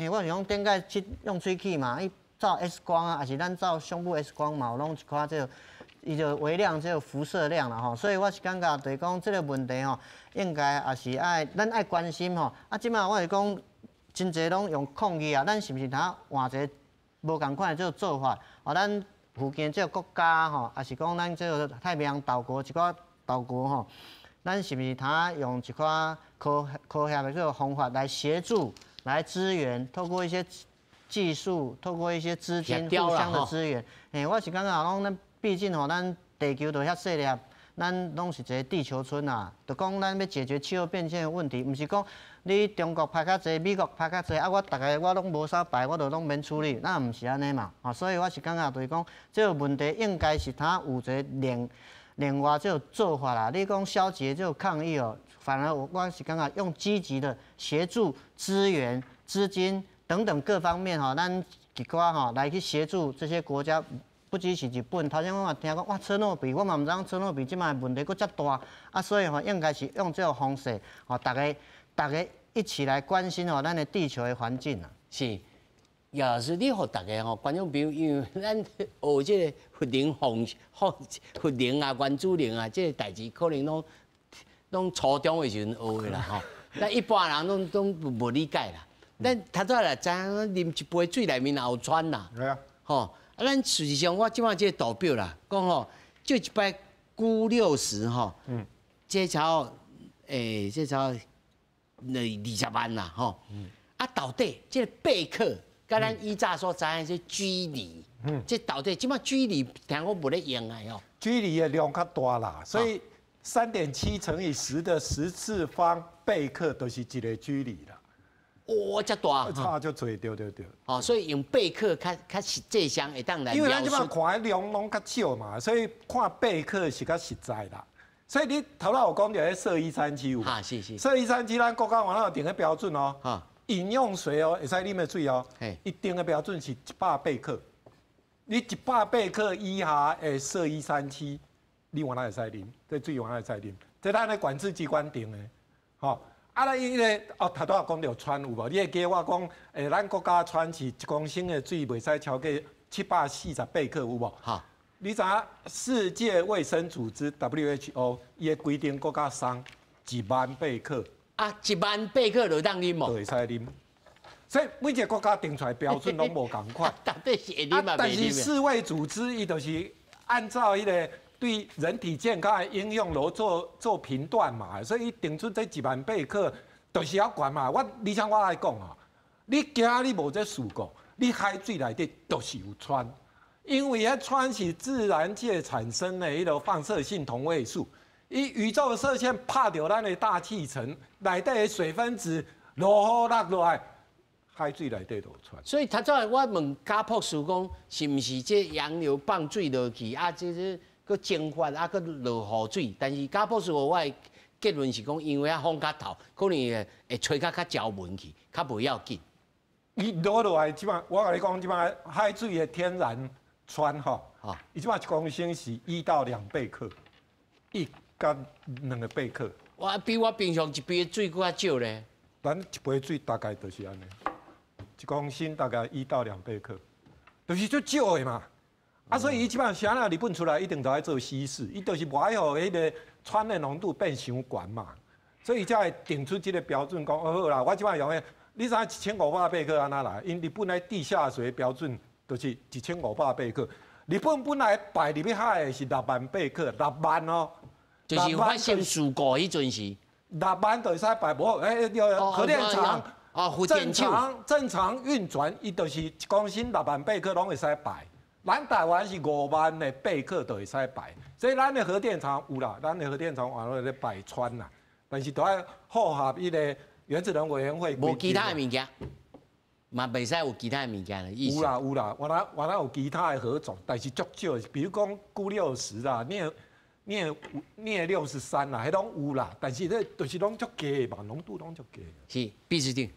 我是讲顶个去用吹气嘛，伊照 X 光还是咱照胸部 X 光嘛，有拢一寡这个，伊就微量这个辐射量啦所以我是感觉就是讲这个问题应该也是咱爱关心即摆我是讲真侪拢用抗议咱是毋是通换一个无共款的这个做法？咱附近这个国家还是讲咱这个太平洋岛国一寡岛国咱是毋是通用一寡科学的这个方法来协助？来支援，透过一些技术，透过一些资金，互相的支援。我是感觉讲，咱毕竟咱地球就遐细粒，咱拢是一个地球村啊。就讲咱要解决气候变迁的问题，毋是讲你中国拍较济，美国拍较济，我大概我拢无啥排，我就拢免处理，那毋是安尼嘛。所以我是感觉就是讲，这个问题应该是它有一个另外这个做法啦。你讲消极这个抗议反而我是感觉用积极的协助、资源、资金等等各方面咱一寡来去协助这些国家，不只是日本。头先我嘛听讲，哇，车诺比，我嘛唔知讲车诺比即摆问题佫遮大所以应该是用这个方式大家一起来关心咱的地球的环境啊。是，也是你互大家观众朋友，因为咱学这个核能啊、原子能啊，这个代志可能拢初中的时阵学的啦咱一般人拢无理解啦。咱头早来知影，啉一杯水内面也有氚啦。对啊。咱事实上我即摆这个图表啦，讲就一摆钴60这超这超20万啦到底这个贝壳，甲咱以早所知影这居里，这到底即摆居里听讲无咧用啊居里的量较大啦，所以3.7乘以10的10次方贝克都是一个居里啦。哇，遮大，差就多，对。所以用贝克较实际上会当来因为咱即摆看的量拢较少嘛，所以看贝克是较实在啦。所以你头仔有讲到迄铯137有嘛？是。铯137咱国家网有定个标准饮用水会使啉的水一定的标准是100贝克。你100贝克以下的铯137，你原来会使啉，这水原来会使啉，这咱的管制机关定的，啊，咱伊个哦，头拄仔讲到川有无？你会记我讲，咱国家川是1公升的水袂使超过748克，有无？好，你知影世界卫生组织 WHO 伊的规定国家送10000克。啊，10000克就当啉无？就会使啉。所以每一个国家定出来标准拢无共款。到底是会啉嘛？但是世卫组织伊就是按照迄个对人体健康的应用来做评断嘛，所以伊定出这10000克，就是要管嘛。而且我来讲啊，你今你无这事故，你海水内底就是有氚，因为迄氚是自然界产生的迄个放射性同位素。伊宇宙的射线拍到咱的大气层内底的水分子落雨落来，海水内底就有氚。所以头早我问贾博士讲，是毋是这洋流放水落去啊？这个蒸发啊，个落雨水？但是贾博士我的结论是讲，因为啊风较透，可能会吹较焦文去，较袂要紧。伊落落来，即摆我甲你讲，即摆海水的天然氚吼，伊即摆1公升是1到2贝克，1到2个贝克。比我平常一杯水搁较少咧。咱一杯水大概就是安尼，1公升大概1到2贝克，就是足少的嘛。啊，所以伊即摆啥啦，日本出来一定都爱做稀释，伊就是无爱互迄个氚的浓度变伤悬嘛。所以才会定出这个标准，讲好啦，我即摆用的，你知影1500贝克安那来？因日本来地下水标准就是1500贝克，日本本来排入去海的是6万贝克，6万哦。就是发生事故迄阵时，6万就会使排无，核电厂正常运转，伊就是1公升6万贝克拢会使排。咱台湾是5万的贝克就会使排，所以咱的核电厂有啦，咱的核电厂完了咧排氚啦，但是都要符合伊个原子能委员会。无其他的物件，嘛袂使有其他的物件的意思。有啦，原来有其他的合种，但是足少，比如讲钴60啦，镍63啦，迄拢有啦，但是咧就是拢足低嘛，浓度拢足低。是，必须定。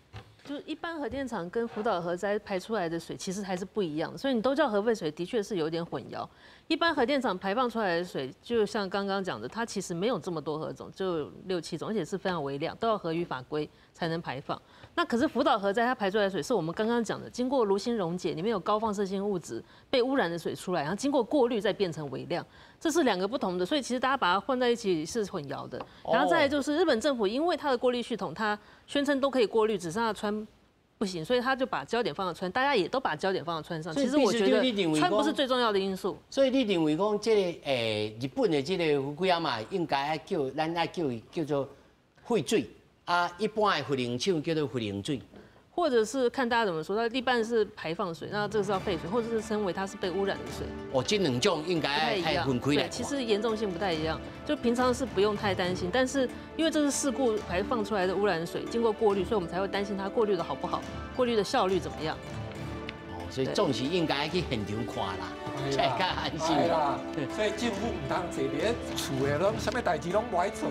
就是一般核电厂跟福岛核灾排出来的水其实还是不一样的，所以你都叫核废水，的确是有点混淆。一般核电厂排放出来的水，就像刚刚讲的，它其实没有这么多核种，就6、7种，而且是非常微量，都要合于法规才能排放。那可是福岛核灾它排出来的水，是我们刚刚讲的，经过炉心溶解，里面有高放射性物质被污染的水出来，然后经过过滤再变成微量，这是2个不同的，所以其实大家把它混在一起是混淆的。然后再来就是日本政府，因为它的过滤系统，它宣称都可以过滤，只剩下氚不行，所以他就把焦点放到氚，大家也都把焦点放到氚上。其实我觉得氚不是最重要的因素。所以你认为讲这个日本的这个福岛嘛，应该爱咱爱叫做废水啊，一般的核能厂叫做核能水。或者是看大家怎么说，它一半是排放水，那这个是要废水，或者是称为它是被污染的水。哦，这2种应该爱分开来。对，其实严重性不太一样，就平常是不用太担心，但是因为这是事故排放出来的污染水，经过过滤，所以我们才会担心它过滤的好不好，过滤的效率怎么样。哦，所以总是应该去现场看啦，才较安心啦。所以政府唔通坐伫厝的，拢什么代志拢不爱做。